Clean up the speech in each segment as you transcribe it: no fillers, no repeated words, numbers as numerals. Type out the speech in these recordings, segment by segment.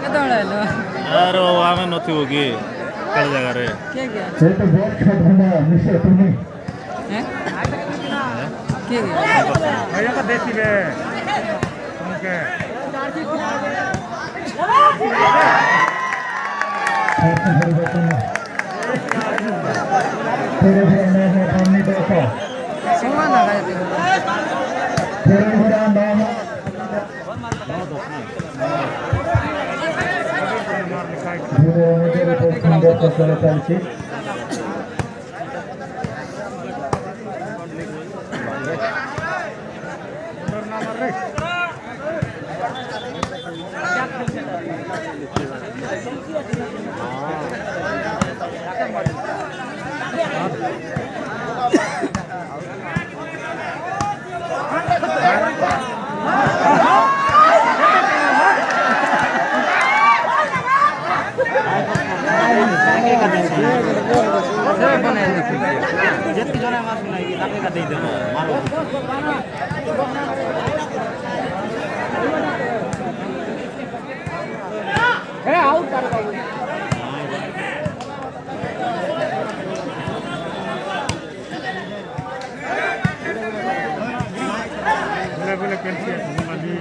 यार वो आमे नथी होगी कल जगह रे ସେ ତ ବହୁତ ଛୋଟ ମିଶେ ତୁମେ भैया का देसी बे उनके तेरे घराना है पानी देखो तेरे घराना धीरे धीरे तो सुंदर तो चलती जितनी जोने मार सुनाएगी लाके का दे दो मारो ए आउट कर बाबू बोले बोले कैसे माली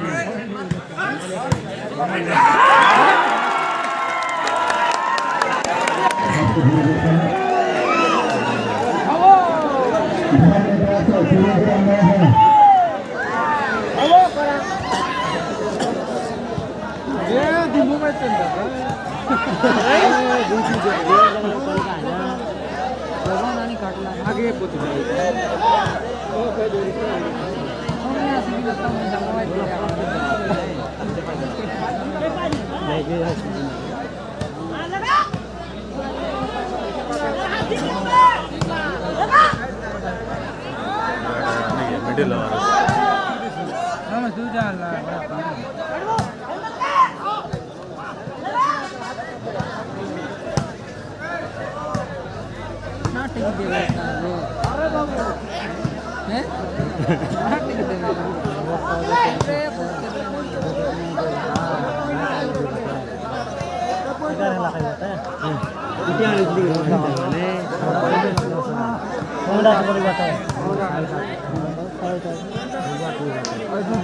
आगे मिडिल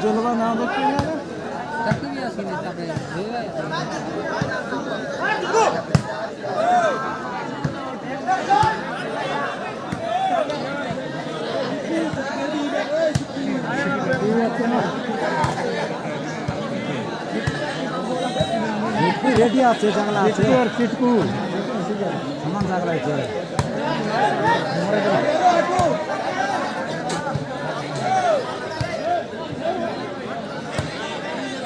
जलवा ना देखिए रेडी আছে জানলা আছে আর কিটকু সমান জায়গা আছে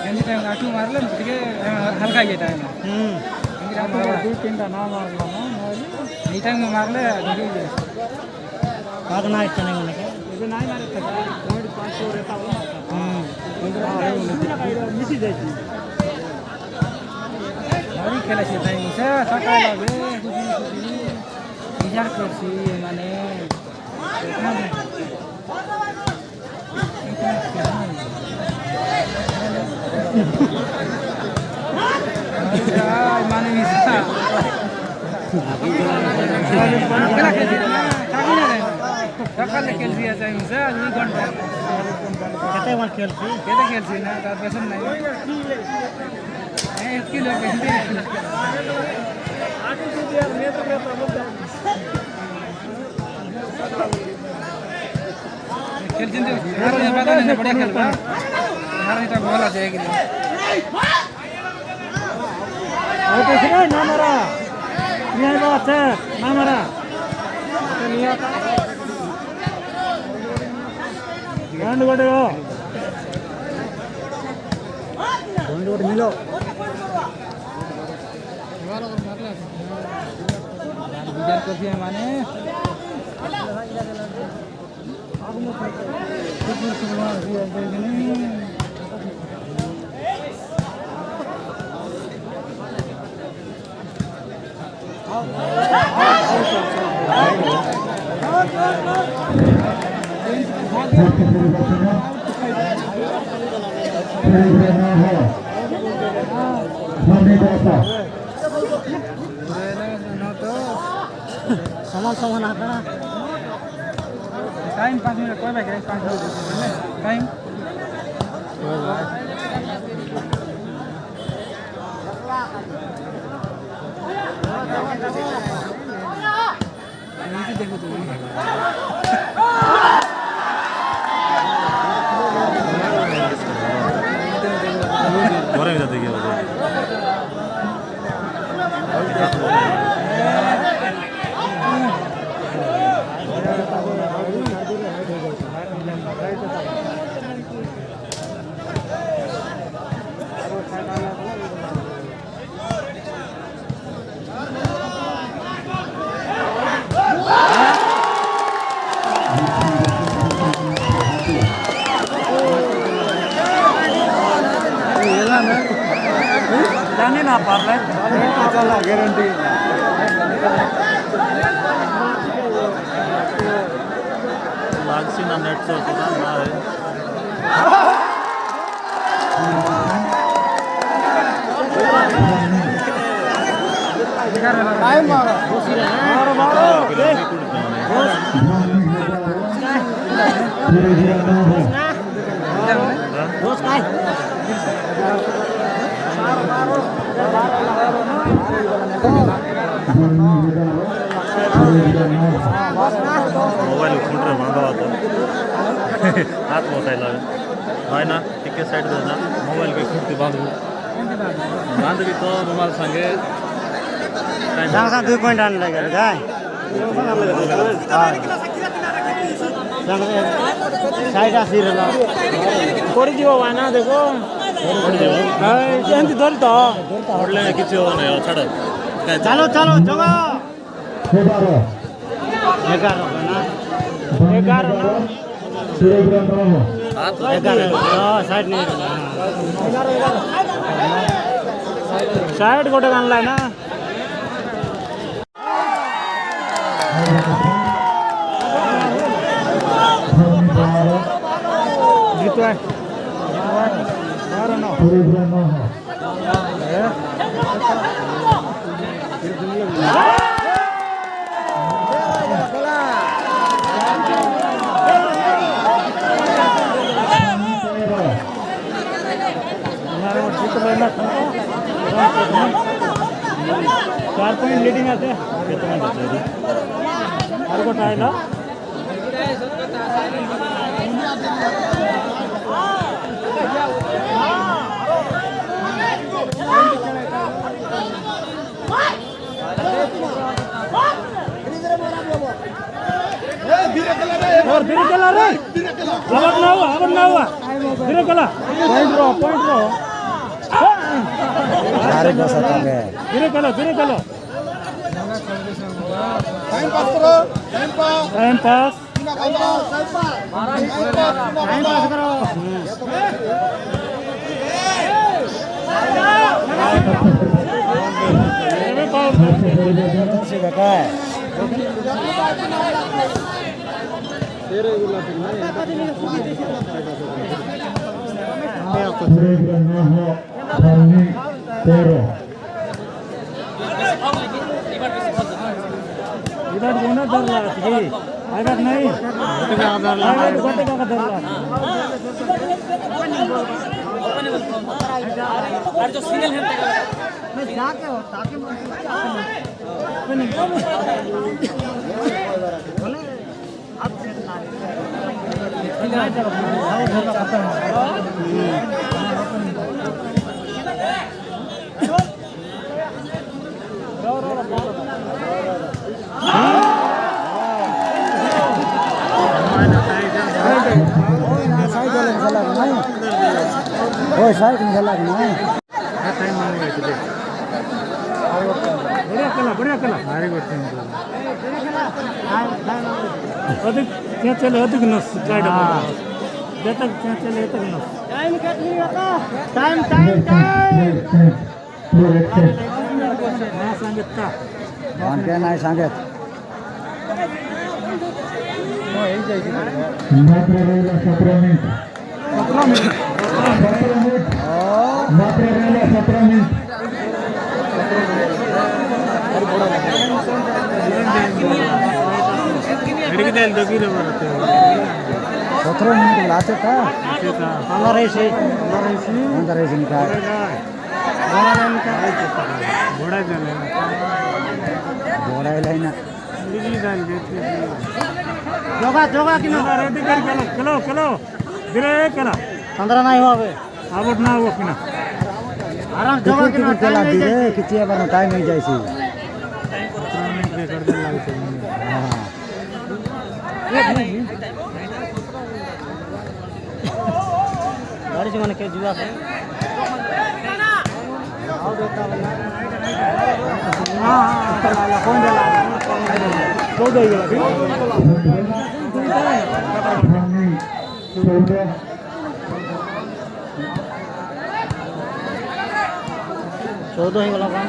এনি টাইম আটু মারলেন ঠিক হালকা এই টাইম আমরা দুই তিনটা না মারলাম এই টাইম মারলে ঢুকে যায় কাজ না ইচ্ছা নেই মানে এটা নাই মারে থাকে পয়েন্ট 500 রে তাও মিশি যাইছি ভারী খেলেছে তাই মুসা সকাল লাগে বিজার করছি মানে মানে মিশা সকালে খেলছি আছে মুসা 2 ঘন্টা কেতে বার খেলছি না তার বেশন নাই किलो खेलते बढ़िया खेलबा এটা গোল আছে এগুলো না মারা নিয়ে আছে না মারা নিয়ে आता গ্রাউন্ড গোটে মিলো বিজার করছি মানে समान समान आता टाइम 5 मिनट कोई बाकी 5 मिनट टाइम देखो तुम घरै जाँदै के हो जाने ना पार चला गारंटी लाग्छ ना नेट छ टाइम मोबाइल फुटेर भन्दा हात बसाइला होइन ठिकै साइड देना मोबाइलको खुट्टी बाँध्नु बाँधेपछि त रुमालसँगै सँगसँगै 2 पोइन्ट आउनु लाग्यो गाई साइड आसिर ल पडिଯିବ भएन देखो ଏମିତି ଧରି ତ ପଡ଼ିଲେ କିଛି ହେବନି ଆଉ ଛାଡ଼ ଚାଲ ଚାଲ ଜଗ 11 साइड नहीं साइड गोटे आनला ना जीतवा चार पॉइंट लीडिंग आते हर को टाइल और धीरे चला रे अब ना हुआ धीरे चला पॉइंट रो धीरे चलो टाइम पास करो टाइम पास करो इधर दोनों डर लगा थी अगर नहीं गोटे का डर लगा और जो सिंगल हैंड मैं जाके हो ताकि बोले अब साइड में चला नहीं टाइम मांगेगा तुझे बढ़िया कला भारी करते हैं अधिक क्या चले अधिक नस गाइड जब तक क्या चले तक नस टाइम कितनी होता टाइम ना संगीत का कौन क्या ना संगीत वो यही चाहिए मात्र 17 मिनिट 17 मिनिट ఎడికి తేలి బರುತ್ತೆ 17 मिनट लाते था 15 से निकाल घोड़ा लाइन जोगा कि किलो धीरे केला 15 नहीं हो अबे आवट ना हो किना आराम जोगा कि केला धीरे किछि बनो टाइम हो जाय छी कर दे लाग छै हां गाड़ी से माने के जुआ से आओ देता वाला हां चला कौन देला तो दे गेला 14 ही वाला काम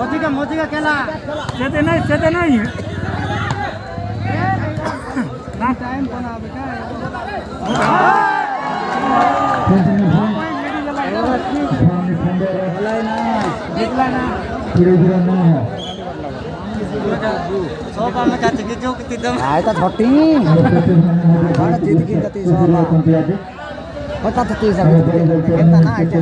14 मोती का केला चेते नहीं ना टाइम बना बेटा आयता छोटी बड़ा जीत की गति सोला पता तो तीस कितना ना आइटे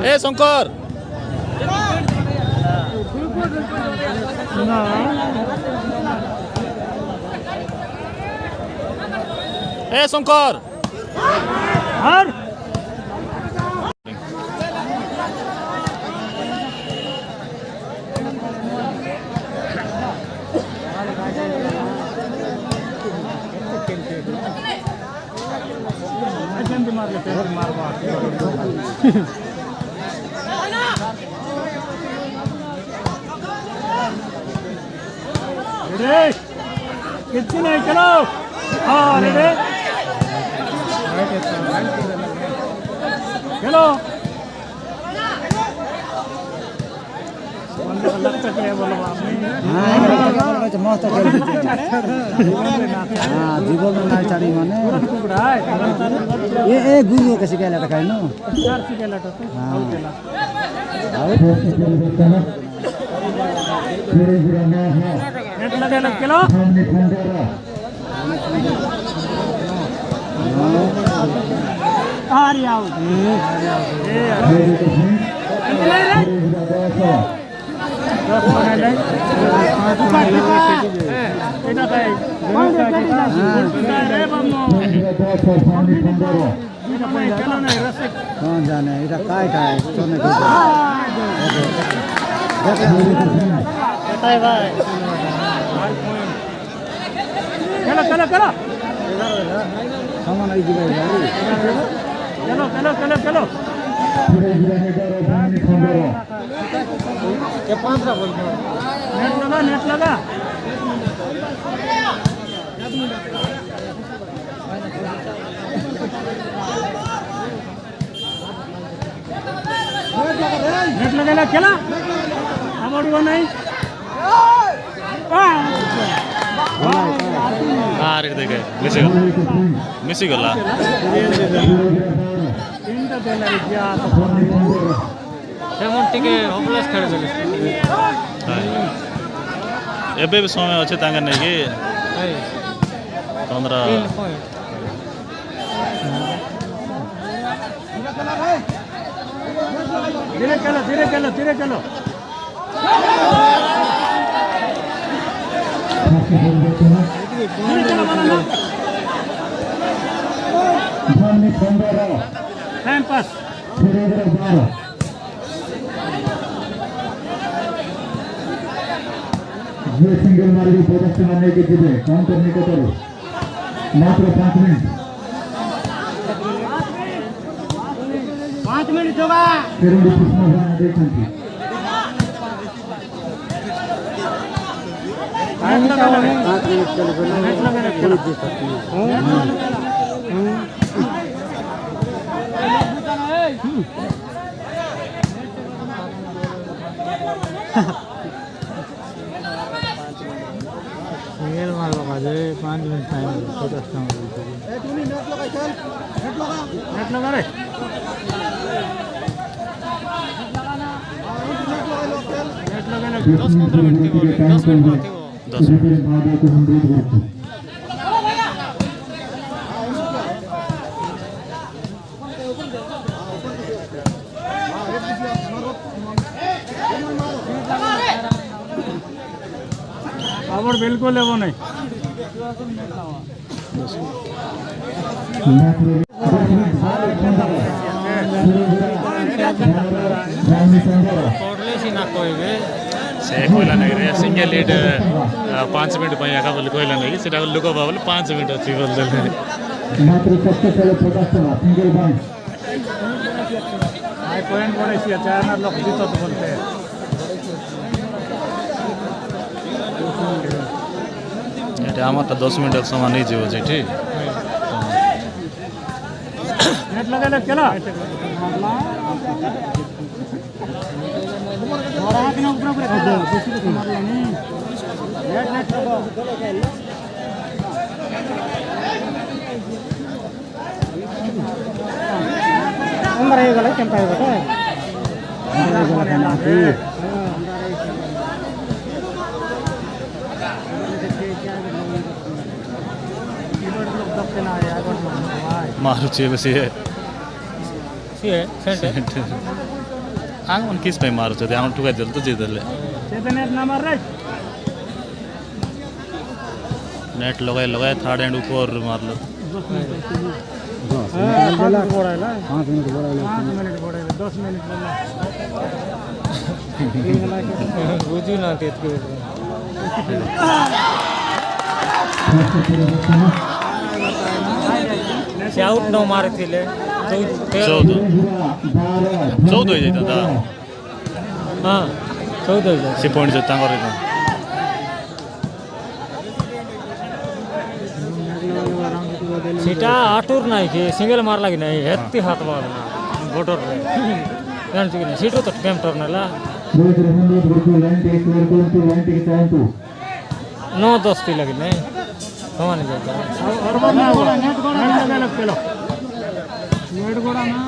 ए शंकर ए शंकर हर कितनी नहीं चलो हाँ रे चलो लगता है बोलो मस्त हाँ जीवन में नहीं चढ़ी माने ये गुरु कैसे क्या लटा खाए नो नेट लगे लग किलो आ रही आओ कौन जाने इधर काय काय सोने की भाई चलो चलो चलो सामान आई जी भाई चलो चलो चलो चलो क्या 5 बोल नेट लगा नेट लगा खेला हमारी वो नहीं मिसी गला ଏବେ ବି ସମୟ ଅଛି ତାଙ୍କ ନେଇକି 15 धीरे चलो धीरे चलो धीरे चलो टाइम पास ये सिंगल मार्ग प्रदर्शन आने के लिए काउंटर निकटल मात्र 5 मिनट 5 ତେଣୁ କୃଷ୍ଣ ଦେଇଛନ୍ତି सिंगल मार लगा दे 5 मिनट टाइम 50 टाइम नेट लगा रे 10-15 मिनट थी 10 मिनट थी 10 मिनट आवर बिल्कुल लेवो नहीं से कहला नहीं रे सिंगल लीड 5 मिनट पे आका बोल कहला नहीं सेटा लोक बाबल 5 मिनट अछि बोल देले मात्र 70 चले 50 टका सिंगल बाइक हाई पॉइंट पड़े सी चार लोग जीतो तो बोलते हैं एटा हमर 10 मिनट समान नहीं जीव छै ठीक नेट लगा ले केला और हाथ में ऊपर ऊपर कर दूसरी को मार लेनी नेट लगा अंदर ये गला केंपा है बेटा अंदर ये गला मारू छे बस ये सेंट आंग मन किस पे मारू छे आंग टुका जल तो जे दले चेतन नेट ना मार रे नेट लगाए थर्ड एंड ऊपर मार लो 5 मिनट बोला 10 मिनट बोला बुझी ना तेत के से आउट न मारे थिले 14 हो जाता हां 14 हो जाता से पॉइंट जता करे सीटा आटूर नहीं कि सिंगल मार लगी नहीं हेत्ती हाथ मार वोटर रे जान छी नहीं सीटो तो टेम टर्नला 9-10 ती लगी नहीं समान जाता और बना नेट गोड़ा लगा लग चलो नेट गोड़ा ना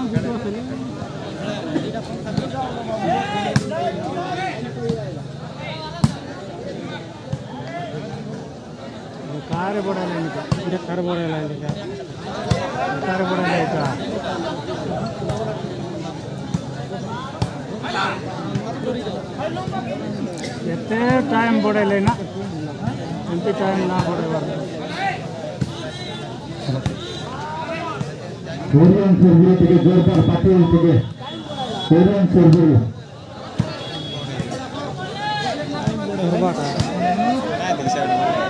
कार बड़ा नहीं का इधर कार बड़ा नहीं का कार बड़ा नहीं का एते टाइम बड़े लेना एते टाइम ना बड़े बार कोरियन सर्वे থেকে জোরদার পাঠিয়ে থেকে কোরিয়ান सर्वे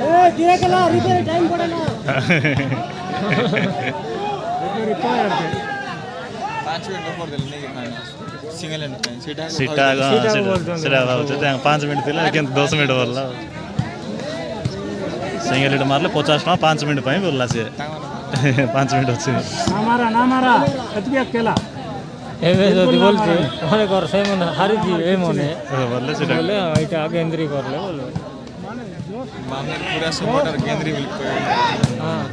ए धीरे चला रिपेयर टाइम पड़े ना रिपेयर 5 मिनट ऊपर देले नहीं खाना सिंगल एंड सीटा सीटा 5 मिनट थिला लेकिन 10 मिनट बोलला सिंगल लीड मारले 50 ना 5 मिनट पे बोलला से 5 मिनट अछि ना मारा अतबी अकेला एवे যদি বলছে মনে কর সেই মনে হারি দি এই মনে বললে সেটা বলে এটা আগে এন্ট্রি করলে বলবে मामले पूरा सपोर्टर केंद्रीय बिल हां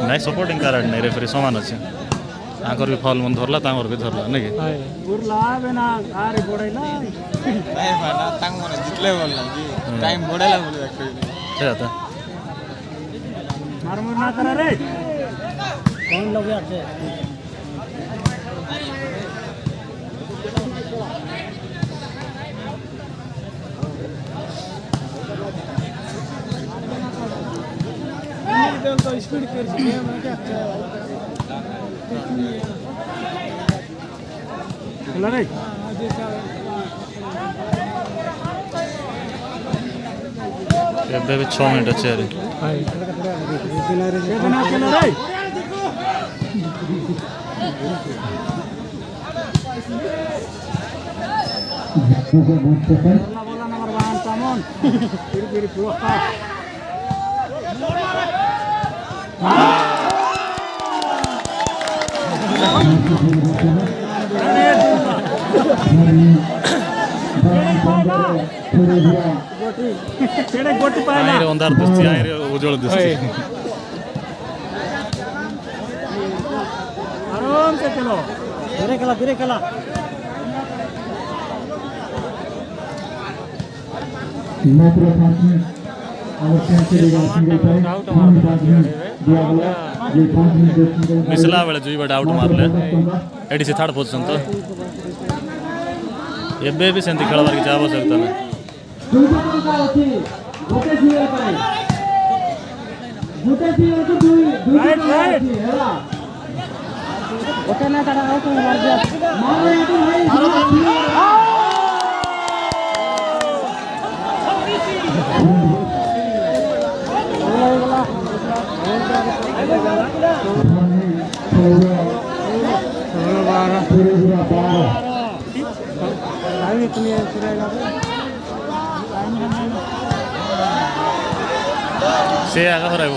नहीं सपोर्टिंग कारण नहीं रेफरी समान अछि आकर भी फॉल मन धरला तांगर भी धरला नहीं कि गुरला बेना आरे बड़ैला नहीं माना तांग मन जितले बोलला जी टाइम बड़ेला बोले एक्चुअली छै आता मारमुर ना करे रे कौन लोग आते तो स्पीड कर दिया मैं क्या चला रे ଏବେ ବି 6 ମିନିଟ୍ ଅଛି ଆରେ हाय चला रे bola nomor bahan Samon. Kiri puluh. गोटी पाएगा आएर अन्धार दृष्टि आएर उज्जवल दृष्टि आराम से चलो धीरे खेला मात्र 5 मिनट आवश्यक चलेगा सिंगल टाइम 5 मिनट दिया गया ये 5 मिनट सिंगल मिसला बेला जुईबाट आउट मारले एडिसी थर्ड पोजिसन त एबे भी सेंती खेळबार କିଛି आवश्यकता ନାହିଁ ଦୁଇଟା ଟଙ୍କା ଅଛି ଗୋଟେ ଝିଅ ପାଇଁ ଗୋଟେ ଝିଅ ଅଛି ଦୁଇଟା ଟଙ୍କା ଅଛି ହେଲା गोटे ना तारा आउट मार दिया मारे तो भाई से आगा हो रहा है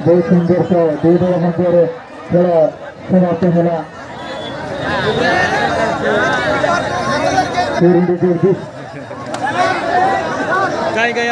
बहुत सुंदर सा दुई दल मध्य खेल समाप्त होला गई